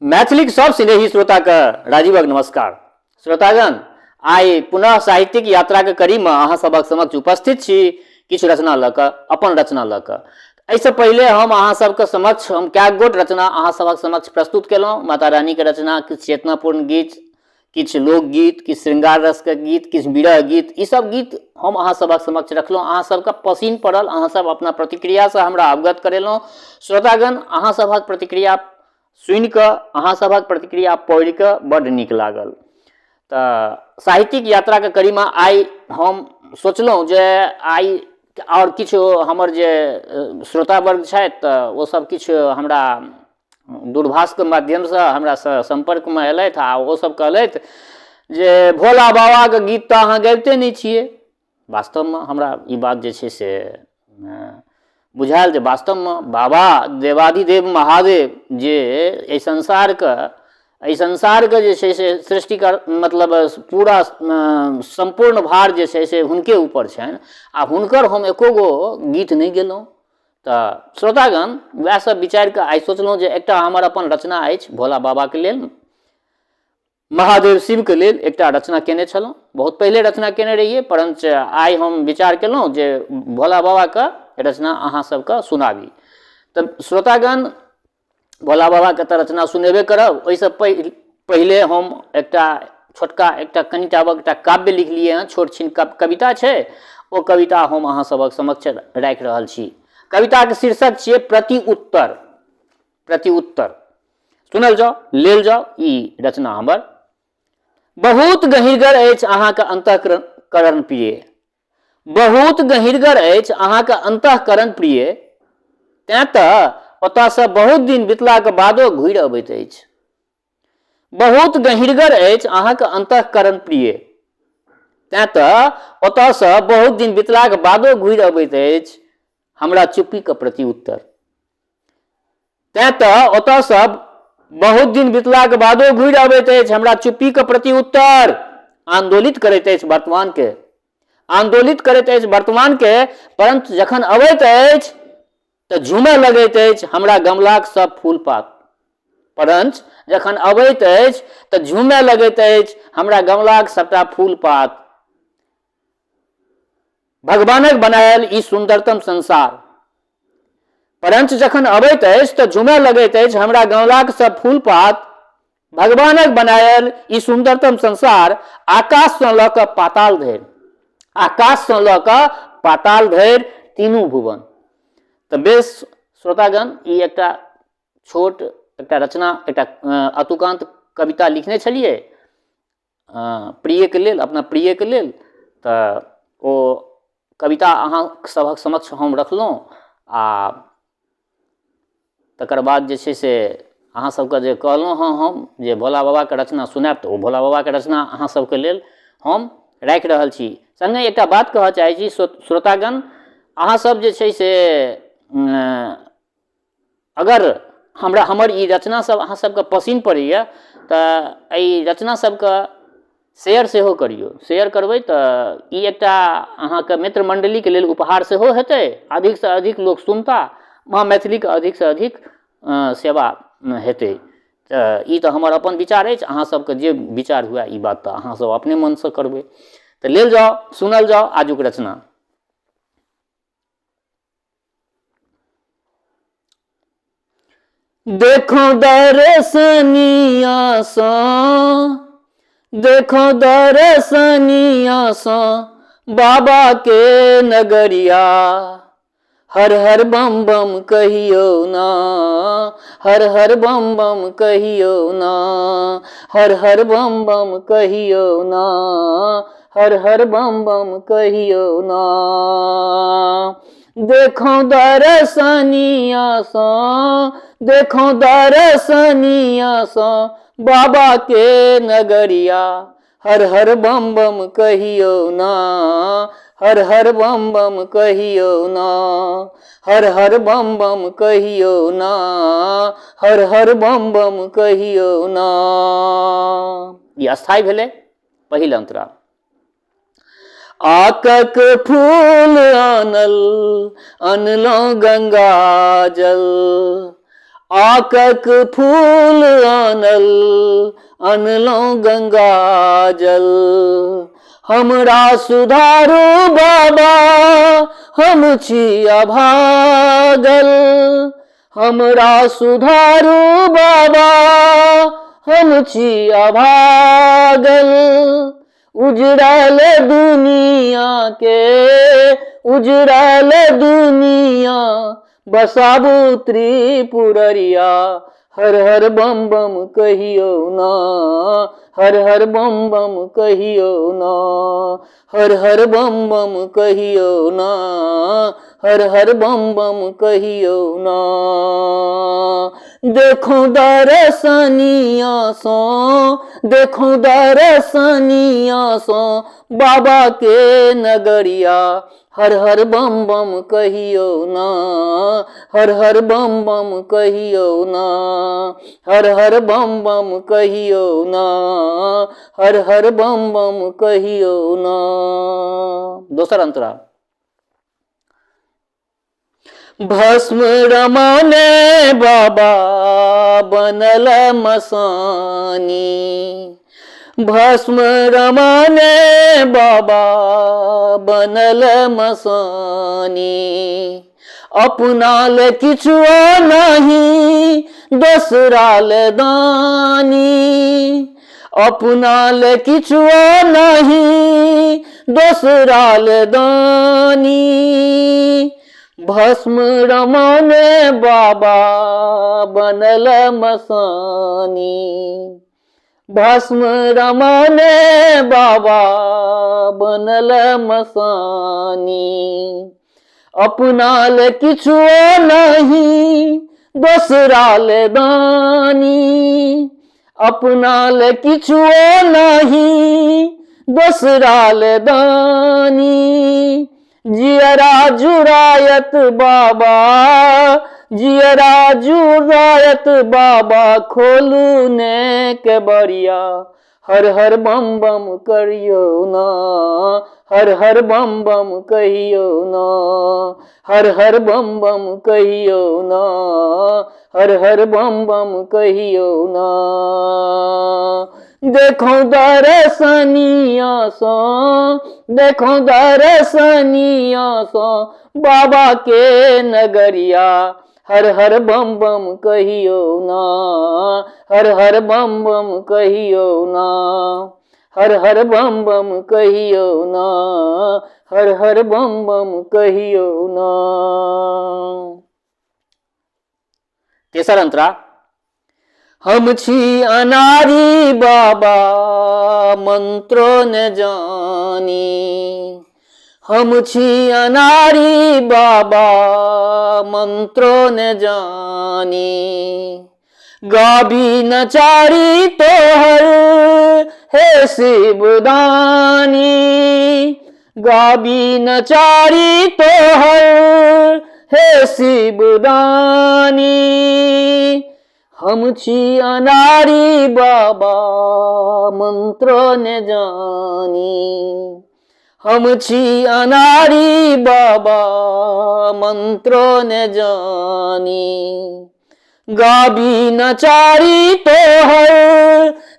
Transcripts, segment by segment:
मैथिलीक सब स्नेही श्रोता के राजीवक नमस्कार। श्रोतागण, आइ पुनः साहित्यिक यात्रा के कड़ी में अहाँ सबक समक्ष उपस्थित छी किछु रचना लऽ कऽ, अपन रचना लऽ कऽ। एहिसँ पहिले हम अहाँ सबके समक्ष हम कएक गोट रचना अहाँ सबक समक्ष प्रस्तुत केलहुँ। माता रानी के रचना, किछु चेतनापूर्ण गीत, किछु लोकगीत, किछु श्रृंगार रस के गीत, किछु विरह गीत, ई सब गीत हम अहाँ सबक समक्ष रखलहुँ। अहाँ सबके पसीन पड़ल, अहाँ सब अपना प्रतिक्रिया से हमरा अवगत करेलहुँ। श्रोतागण, अहाँ सबक प्रतिक्रिया सुनि कऽ, अहाँ सबक प्रतिक्रिया पढ़ि कऽ बड्ड नीक लागल। तऽ साहित्यिक यात्रा के कड़ी में आइ हम सोचलहुँ जे आइ और किछु हमर जे श्रोता वर्ग छथि तऽ ओ सब किछु हमरा दूरभाष के माध्यम से हमरा से संपर्क में एलथि आ ओ सब कहलथि जे भोला बाबा के गीत तऽ अहाँ गाबिते नहीं छियै। वास्तव में हमरा ई बात जे छै से बुझायल जे वास्तव में बाबा देवादिदेव महादेव जे एहि संसार के जे छै से सृष्टि कर मतलब पूरा संपूर्ण भार जे छै से हुनके ऊपर छनि आ हुनकर हम एको गो गीत नहीं गेलहुँ। तऽ श्रोतागण, वएह सब विचार के आइ सोचलहुँ जे एकटा हमर अपन रचना अछि भोला बाबा के लेल, महादेव शिव के लेल एकटा रचना केने छलहुँ। बहुत पहले रचना केने रहिए, परंतु आइ हम विचार केलहुँ जे भोला बाबा के रचना अहाँ सबके सुनाबी। तऽ श्रोतागण, भोला बाबा के तऽ रचना सुनेबे करब। ओहिसँ पहिले हम एकटा छोटका एकटा कनिटावक एकटा काव्य लिखलिए हैं, छोट छिन कविता छै। ओ कविता हम अहाँ सबक समक्ष राखि रहल छी। कविता के शीर्षक छियै प्रति उत्तर। प्रति उत्तर सुनल जाओ, लेल जाओ ई रचना हमर। बहुत गहींरगर अछि अहाँके अंतःकरण प्रिय, बहुत गहींरगर अछि अहाँके अंतःकरण प्रिय, तेँ तऽ ओतयसँ बहुत दिन बितलाक बादो घुरि अबैत अछि। बहुत गहींरगर अछि अहाँके अंतःकरण प्रिय, तेँ तऽ ओतयसँ बहुत दिन बितलाक बादो घुरि अबैत अछि हमरा चुप्पी के प्रति उत्तर। तेँ तऽ ओतयसँ बहुत दिन बितलाक बादो घुरि अबैत अछि हमरा चुप्पी के प्रति उत्तर। आंदोलित करैत अछि वर्तमान के, आंदोलित करैत अछि वर्तमान के, परंतु जखन अबैत अछि तऽ झूमय लगैत अछि हमरा गमलाक सब फूल पात। परंच जखन अबैत अछि तऽ झूमय लगैत अछि हमरा गमलाक सबटा फूल पात। भगवानक बनायल ई सुंदरतम संसार, परंच जखन अबैत अछि तऽ झूमय लगैत अछि हमरा गमलाक सब फूल पात। भगवानक बनायल ई सुंदरतम संसार, आकाश सँ लऽ कऽ पाताल धरि, आकाश सँ लऽ कऽ पाताल धरि तीनू भुवन। तऽ बेस श्रोतागण, ई एकटा छोट एकटा रचना, एकटा अतुकांत कविता लिखने छलिए प्रिय के लेल, अपना प्रिय के लेल। तऽ ओ कविता अहाँ सबक समक्ष हम रखलहुँ आ तकर बाद जे छै से अहाँ सबके जे कहलहुँ हँ हम जे भोला बाबा के रचना सुनायब, तऽ ओ भोला बाबा के रचना अहाँ सबके लेल हम राखि रहल छी। संगे एकटा बात कहऽ चाहै छी श्रोतागण, अहाँ सब जे छै से अगर हमर ई रचना सब अहाँ सबके पसिन पड़ैए तऽ एहि रचना सबके शेयर सेहो करियौ। शेयर करबै तऽ ई एकटा अहाँके मित्र मंडली के लेल उपहार सेहो हेतै, अधिक से अधिक लोक सुनता, माँ मैथिली के अधिक से अधिक सेवा हेतै। तऽ ई तऽ हमर अपन विचार अछि, अहाँ सबके जे विचार हुए ई बात तऽ अहाँ सब अपने मन से करबै। तऽ लेल जाओ, सुनल जाओ आजुक रचना। देखो दर्शनिया सँ, देखो दर्शनिया सँ बाबा के नगरिया। हर हर बम बम कहियो ना, हर हर बम बम कहियो ना, हर हर बम बम कहियो ना, हर हर बम बम कहियो ना। देखो दर्शनिया सँ, देखो दर्शनिया सँ बाबा के नगरिया। हर हर बम बम कहियो ना, हर हर बम बम कहियो ना, हर हर बम बम कहियो ना, हर हर बम बम कहियो ना। ई अस्थाई भेलै पहिल अंतरा। आकक फूल आनल, अनलहुँ गंगा जल, आकक फूल आनल अनलो गंगा जल। हमरा सुधारू बाबा हम छी अभागल। हमरा सुधारू बाबा हम छी अभागल। उजड़ल दुनिया के उजड़ल दुनिया बसाबू त्रिपुररिया। हर हर बम बम कहियो ना, हर हर बम बम कहियो ना, हर हर बम बम कहियो ना, हर हर बम बम कहियो ना। देखो दर्शनिया सो, देखो दर्शनिया सो बाबा के नगरिया। हर हर बम बम कहियो ना, हर हर बम बम कहियो ना, हर हर बम बम कहियो ना, हर हर बम बम कहियो ना। दोसर अंतरा। भस्म रमाने बाबा बनल मसानी। भस्म रमाने बाबा बनल मसानी। अपनाल किछुओ नहीं दोसराल दानी। अपनाल किछुओ नहीं दोसराल दानी। भस्म रमाने बाबा बनल मसानी। भस्म रमाने बाबा बनल मसानी। अपनाल किछुओ नहीं दोसराल दानी। अपनाल किछुओ नहीं दोसराल दानी। जियरा जुरायत बाबा, जियरा जुरायत बाबा खोलू ने के बरिया। हर हर बम बम करियो ना, हर हर बम बम कहियो ना, हर हर बम बम कहियो ना, हर हर बम बम कहियो ना। देखो दर्शनिया सो, देखो दर्शनिया सो बाबा के नगरिया। हर हर बम बम कहियो ना, हर हर बम बम कहियो ना, हर हर बम बम कहियो ना, हर हर बम बम कहियो ना। तेसर अंतरा। हम छी अनारी बाबा मंत्रो न जानी। हम छी अनारी बाबा मंत्रो न जानी। गाबी नचारी तोहर हे शिवदानी। गाबी नचारी तोहर हे शिवदानी। हम छी अनारी बाबा मंत्रो न जानी। हम छी अनारी बाबा मंत्रो न जानी। गाबी नचारी तोहर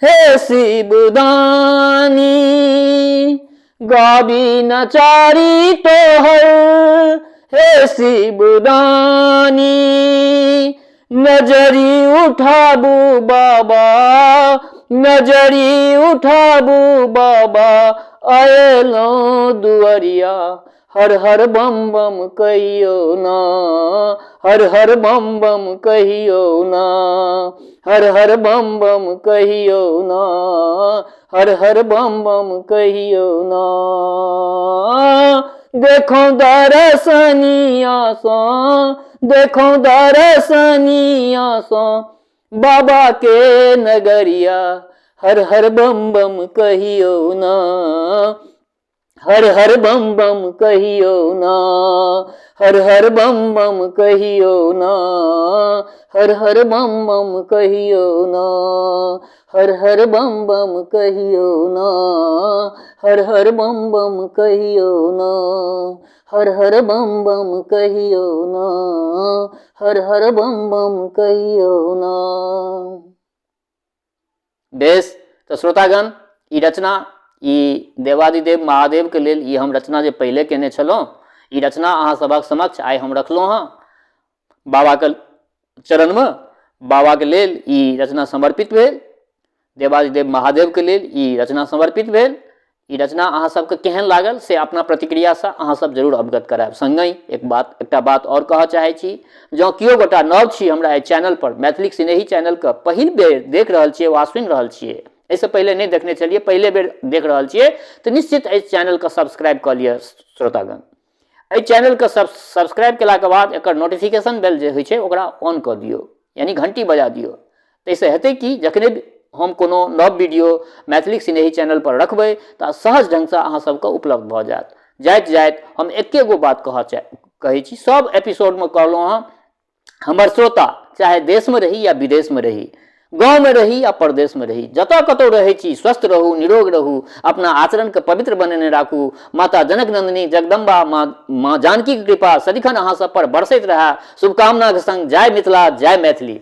हे शिवदानी। गाबी नचारी तोहर हे शिवदानी। नजरी उठाबू बाबा, नजरी उठाबू बाबा आयलो दुआरिया। हर हर बम बम कहियो ना, हर हर बम बम कहियो ना, हर हर बम बम कहियो ना, हर हर बम बम कहियो ना। देखो दर्शनिया सो, देखो दर्शनिया सो बाबा के नगरिया। हर हर बम बम कहियो ना, हर हर बम बम कहियो ना, हर हर बम बम कहियो ना, हर हर बम बम कहियो ना, हर हर बम बम कहियो ना, हर हर बम बम कहियो ना, हर हर बम बम कहियो ना, हर हर बम बम कहियो ना। बेस तो श्रोतागण, ई रचना ई देवादिदेव महादेव के लेल ई हम रचना जे पहले केने छलहुँ, ई रचना अहाँ सभक समक्ष आइ हम रखलहुँ हँ बाबा के चरण में। बाबा के लेल ई रचना समर्पित भेल, देवादिदेव महादेव के लेल ई रचना समर्पित भेल। ई रचना अहाँ सबके केहन लागल से अपना प्रतिक्रिया से अहाँ सब जरूर अवगत करायब। संगहि एकटा बात और कहऽ चाहै छी, जँ कियो गोटा नव छी हमरा एहि चैनल पर, मैथिली सिनेही चैनल के पहिल बेर देख रहल छियै वा सुनि रहल छियै, एहिसँ पहिले नहीं देखने छलिए, पहले बेर देख रहल छियै, तो निश्चित एहि चैनल के सब्सक्राइब कऽ लिअ श्रोतागण। एहि चैनल के सब्सक्राइब केलाके बाद एकर नोटिफिकेशन बेल जे होइ छै ओकरा ऑन कऽ दियौ, यानी घंटी बजा दियौ। ताहिसँ हेतै कि जखने हम कोनो नव वीडियो मैथिली सिनेही चैनल पर रखबै तऽ सहज ढंग से अहाँ सबके उपलब्ध भऽ जायत। जाइत जाइत हम एके गो बात कहै छी, सब एपिसोड में कहलहुँ हँ, हमर श्रोता चाहे देश में रही या विदेश में रही, गाँव में रही या परदेश में रही, जतऽ कतौ रहै छी, स्वस्थ रहू, निरोग रहू, अपना आचरण के पवित्र बनेने राखू। माता जनक नंदिनी जगदम्बा माँ जानकी के कृपा सदिखन अहाँ सब पर बरसैत रहे। शुभकामना के संग जय मिथिला, जय मैथिली।